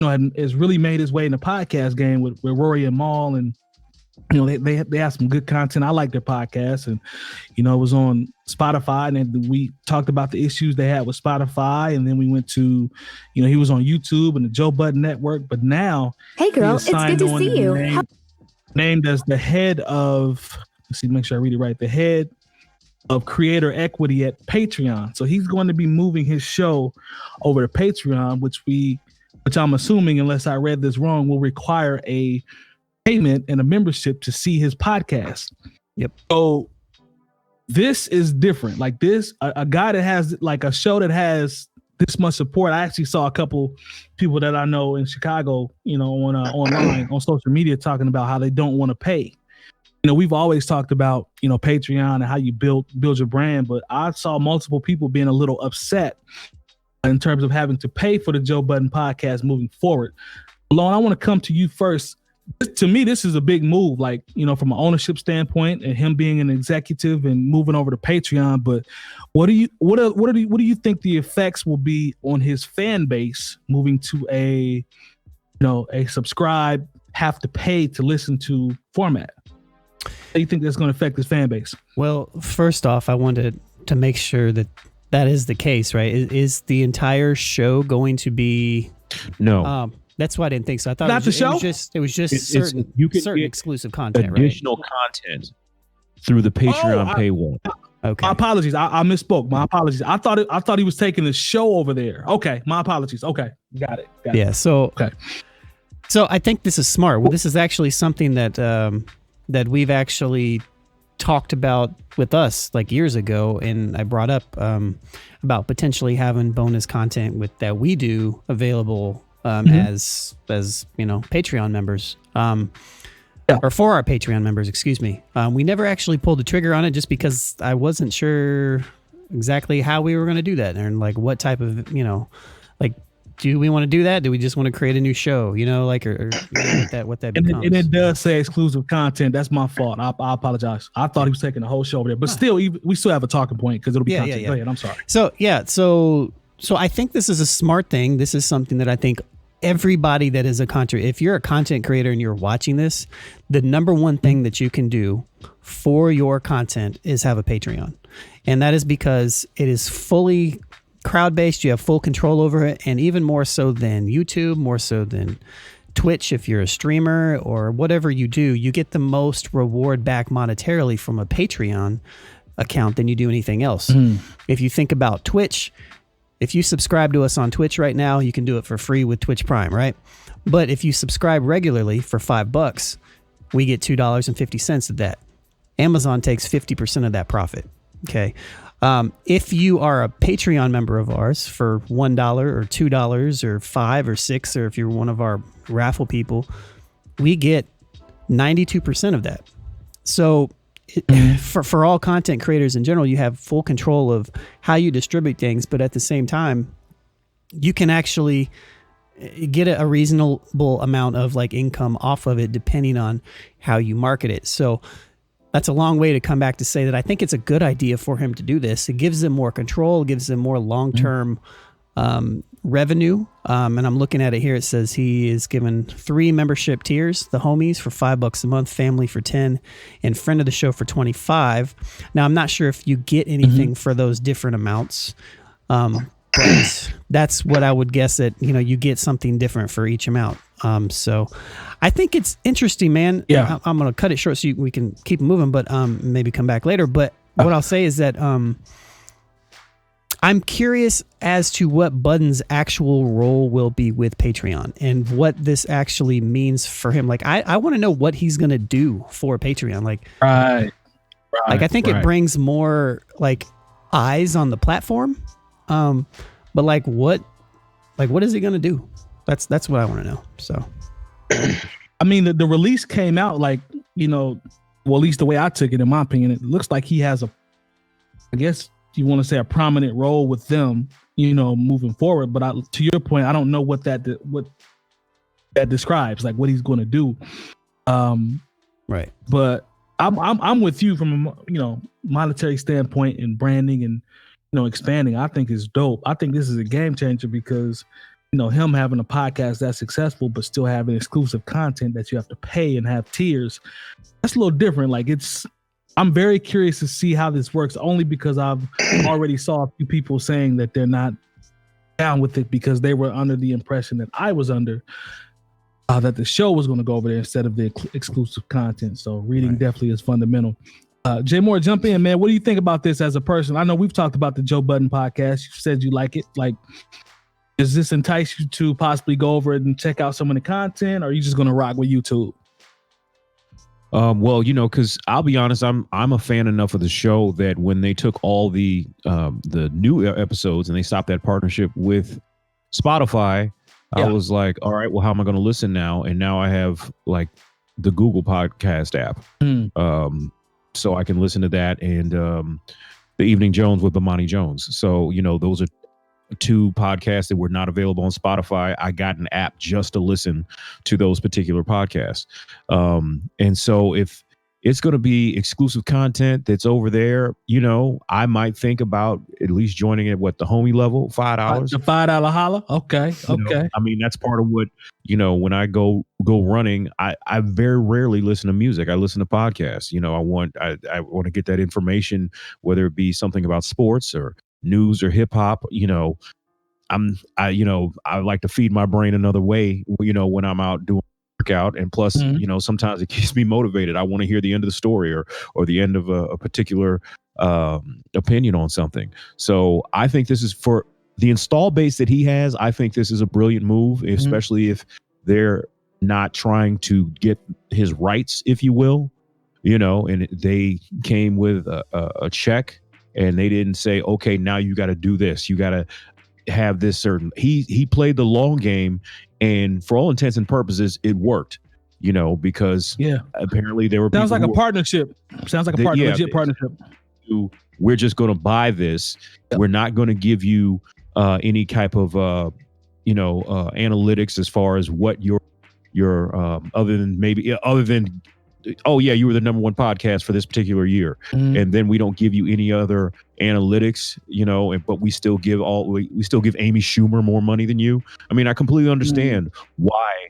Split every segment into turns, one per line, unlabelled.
has really made his way in the podcast game with Rory and Maul, and they have some good content. I like their podcast, and it was on Spotify, and then we talked about the issues they had with Spotify, and then we went to, he was on YouTube and the Joe Budden Network, but now
hey girl, it's good to see you.
Named as the head of, let's see, make sure I read it right, the head of creator equity at Patreon. So he's going to be moving his show over to Patreon, which I'm assuming, unless I read this wrong, will require a payment and a membership to see his podcast.
Yep.
So this is different. Like this, a guy that has like a show that has this much support. I actually saw a couple people that I know in Chicago, on online on social media talking about how they don't want to pay. We've always talked about, Patreon and how you build your brand, but I saw multiple people being a little upset in terms of having to pay for the Joe Budden podcast moving forward. Lon, I want to come to you first. To me, this is a big move, like, from an ownership standpoint and him being an executive and moving over to Patreon. But what do you think the effects will be on his fan base moving to a subscribe, have to pay to listen to format? How do you think that's going to affect his fan base?
Well, first off, I wanted to make sure that is the case, right? Is the entire show going to be?
No.
That's why I didn't think so. I thought
Not the show?
It was just certain exclusive content,
additional content through the Patreon paywall.
Okay.
My apologies. I misspoke. My apologies. I thought he was taking the show over there. Okay. My apologies. Okay. Got it.
Yeah. So
okay.
So I think this is smart. Well, this is actually something that that we've actually talked about with us like years ago, and I brought up about potentially having bonus content that we do available as Patreon members, or for our Patreon members, excuse me. We never actually pulled the trigger on it just because I wasn't sure exactly how we were going to do that, and like what type of do we want to do that? Do we just want to create a new show? Or what that becomes?
And it does say exclusive content. That's my fault. I apologize. I thought he was taking the whole show over there, but still, we still have a talking point because it'll be content. Go ahead. I'm sorry.
So I think this is a smart thing. This is something that I think everybody that is if you're a content creator and you're watching this, the number one thing that you can do for your content is have a Patreon. And that is because it is fully crowd-based. You have full control over it. And even more so than YouTube, more so than Twitch, if you're a streamer or whatever you do, you get the most reward back monetarily from a Patreon account than you do anything else. If you think about Twitch, if you subscribe to us on Twitch right now, you can do it for free with Twitch Prime, right? But if you subscribe regularly for $5, we get $2.50 of that. Amazon takes 50% of that profit. Okay. If you are a Patreon member of ours for $1 or $2 or $5 or $6, or if you're one of our raffle people, we get 92% of that. So for all content creators in general, you have full control of how you distribute things, but at the same time, you can actually get a reasonable amount of income off of it depending on how you market it. So that's a long way to come back to say that I think it's a good idea for him to do this. It gives them more control, gives them more long-term revenue. And I'm looking at it here. It says he is given 3 membership tiers: the homies for $5 a month, family for $10, and friend of the show for $25. Now, I'm not sure if you get anything for those different amounts. But that's what I would guess, that, you get something different for each amount. So I think it's interesting, man.
Yeah.
I'm going to cut it short so we can keep moving, but maybe come back later. But what I'll say is that I'm curious as to what Budden's actual role will be with Patreon and what this actually means for him. I want to know what he's going to do for Patreon.
Right.
I think it brings more eyes on the platform. But what is he going to do? That's what I want to know. So,
I mean, the release came out well, at least the way I took it, in my opinion, it looks like he has I guess you want to say a prominent role with them, moving forward. But to your point, I don't know what that describes, what he's going to do.
Right.
But I'm with you from a, monetary standpoint and branding and, expanding. I think is dope. I think this is a game changer because, him having a podcast that's successful, but still having exclusive content that you have to pay and have tiers. That's a little different. Like I'm very curious to see how this works, only because I've already saw a few people saying that they're not down with it because they were under the impression that I was under, that the show was going to go over there instead of the exclusive content. So reading definitely is fundamental. Jay Moore, jump in, man. What do you think about this as a person? I know we've talked about the Joe Budden podcast. You said you like it. Like, does this entice you to possibly go over and check out some of the content, or are you just going to rock with YouTube?
Well, because I'll be honest, I'm a fan enough of the show that when they took all the new episodes and they stopped that partnership with Spotify, I was like, all right, well, how am I going to listen now? And now I have like the Google Podcast app, so I can listen to that and the Evening Jones with Bomani Jones. So those are two podcasts that were not available on Spotify. I got an app just to listen to those particular podcasts. And so if it's going to be exclusive content that's over there, I might think about at least joining it, the homie level, $5.
The $5 holla. Okay.
I mean, that's part of what, when I go running, I very rarely listen to music. I listen to podcasts. I want to get that information, whether it be something about sports or news or hip hop. I like to feed my brain another way, when I'm out doing workout. And plus, sometimes it keeps me motivated. I want to hear the end of the story or the end of a particular opinion on something. So I think this is, for the install base that he has, I think this is a brilliant move, especially if they're not trying to get his rights, if you will, and they came with a check. And they didn't say, okay, now you got to do this. You got to have this certain. He played the long game, and for all intents and purposes, it worked. Because apparently there were.
Sounds like a partnership. Sounds like a legit partnership.
We're just going to buy this. Yep. We're not going to give you any type of analytics as far as what your other than. Oh yeah, you were the number one podcast for this particular year, and then we don't give you any other analytics, but we still give Amy Schumer more money than you. I mean, I completely understand why,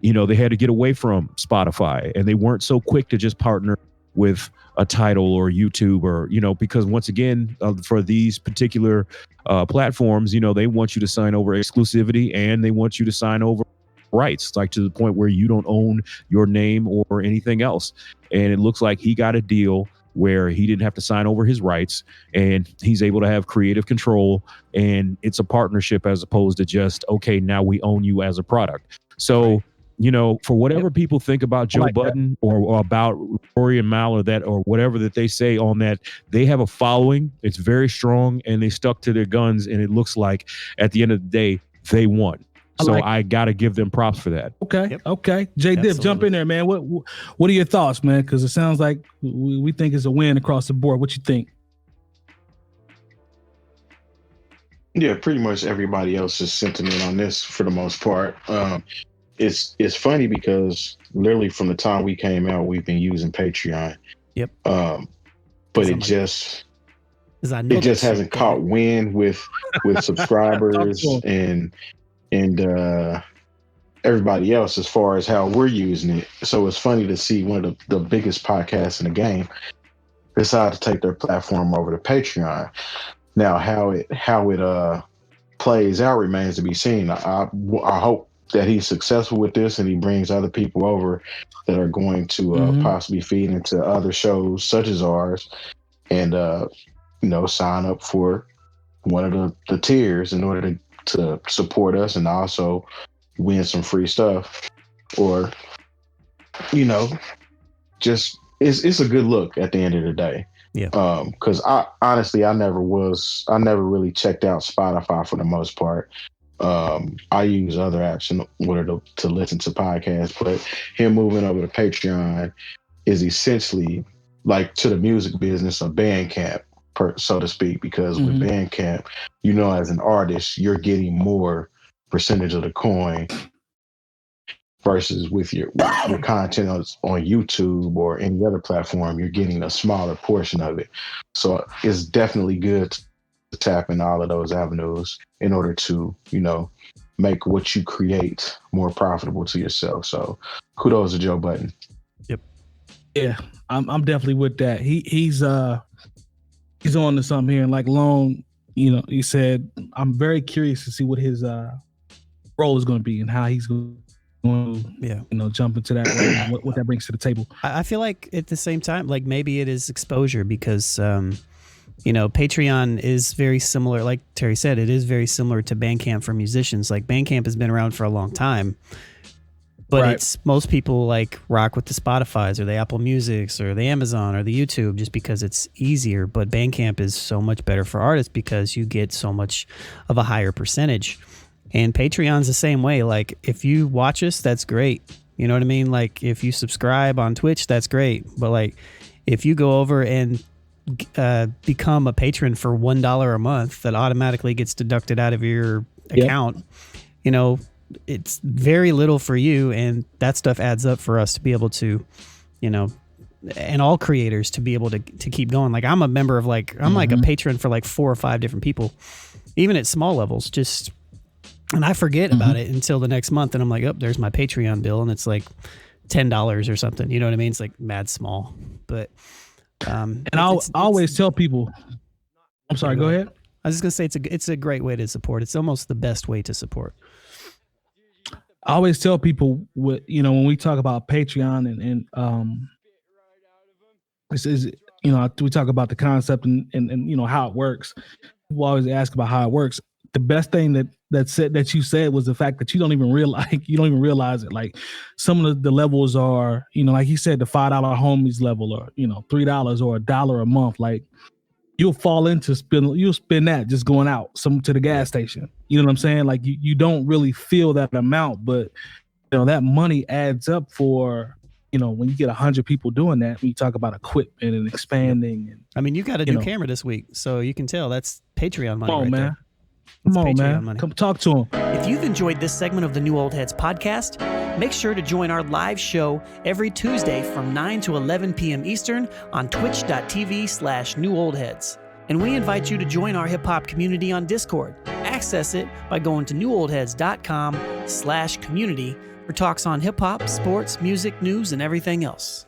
they had to get away from Spotify, and they weren't so quick to just partner with a Tidal or YouTube or because once again, for these particular platforms, they want you to sign over exclusivity and they want you to sign over rights, like to the point where you don't own your name or anything else. And it looks like he got a deal where he didn't have to sign over his rights, and he's able to have creative control, and it's a partnership as opposed to just, okay, now we own you as a product. So for whatever people think about Joe Budden or about Rory and Mal or whatever that they say on that, they have a following. It's very strong, and they stuck to their guns, and it looks like at the end of the day they won. So I got to give them props for that.
Okay. Yep. Okay. Jay Diff, jump in there, man. What are your thoughts, man? Because it sounds like we think it's a win across the board. What you think?
Yeah, pretty much everybody else's sentiment on this for the most part. It's funny because literally from the time we came out, we've been using Patreon. Yep. But it just hasn't caught wind with subscribers and everybody else as far as how we're using it. So it's funny to see one of the biggest podcasts in the game decide to take their platform over to Patreon. Now, how it plays out remains to be seen. I hope that he's successful with this and he brings other people over that are going to possibly feed into other shows such as ours and sign up for one of the tiers in order to support us and also win some free stuff, or just it's a good look at the end of the day. Yeah. Because I honestly never really checked out Spotify for the most part. I use other apps in order to listen to podcasts, but him moving over to Patreon is essentially like to the music business of Bandcamp, so to speak, because with Bandcamp, as an artist, you're getting more percentage of the coin versus with your content on YouTube or any other platform, you're getting a smaller portion of it. So it's definitely good to tap in all of those avenues in order to, make what you create more profitable to yourself. So kudos to Joe Budden.
Yep.
Yeah, I'm definitely with that. He's on to something here. And like Lone, he said, I'm very curious to see what his role is going to be and how he's going to jump into that role and what that brings to the table.
I feel like at the same time, like maybe it is exposure because Patreon is very similar. Like Terry said, it is very similar to Bandcamp for musicians. Like Bandcamp has been around for a long time, but
right.
It's most people like rock with the Spotifys or the Apple Musics or the Amazon or the YouTube just because it's easier. But Bandcamp is so much better for artists because you get so much of a higher percentage. And Patreon's the same way. Like if you watch us, that's great. You know what I mean? Like if you subscribe on Twitch, that's great. But like if you go over and become a patron for $1 a month that automatically gets deducted out of your account, it's very little for you, and that stuff adds up for us to be able to, and all creators to be able to keep going. Like I'm a member of I'm like a patron for like 4 or 5 different people, even at small levels, and I forget about it until the next month, and I'm like, oh, there's my Patreon bill, and it's like $10 or something. You know what I mean? It's like mad small, but
and I always tell people. I'm sorry. Go ahead.
I was just gonna say it's a great way to support. It's almost the best way to support.
I always tell people when we talk about Patreon and this is we talk about the concept and how it works. People always ask about how it works. The best thing that you said was the fact that you don't even realize it. Like some of the levels are, like he said, the $5 homies level, or $3 or $1 a month. Like you'll fall into you'll spend that just going out to the gas station. You know what I'm saying? Like you don't really feel that amount, but that money adds up for when you get 100 people doing that. When you talk about equipment and expanding, and
I mean, you got a new camera this week, so you can tell that's Patreon money.
Come on,
right
man.
There.
Come on,
Patreon
man.
Money.
Come talk to him.
If you've enjoyed this segment of the New Old Heads podcast, make sure to join our live show every Tuesday from 9 to 11 p.m. Eastern on twitch.tv/newoldheads. And we invite you to join our hip hop community on Discord. Access it by going to newoldheads.com/community for talks on hip hop, sports, music, news, and everything else.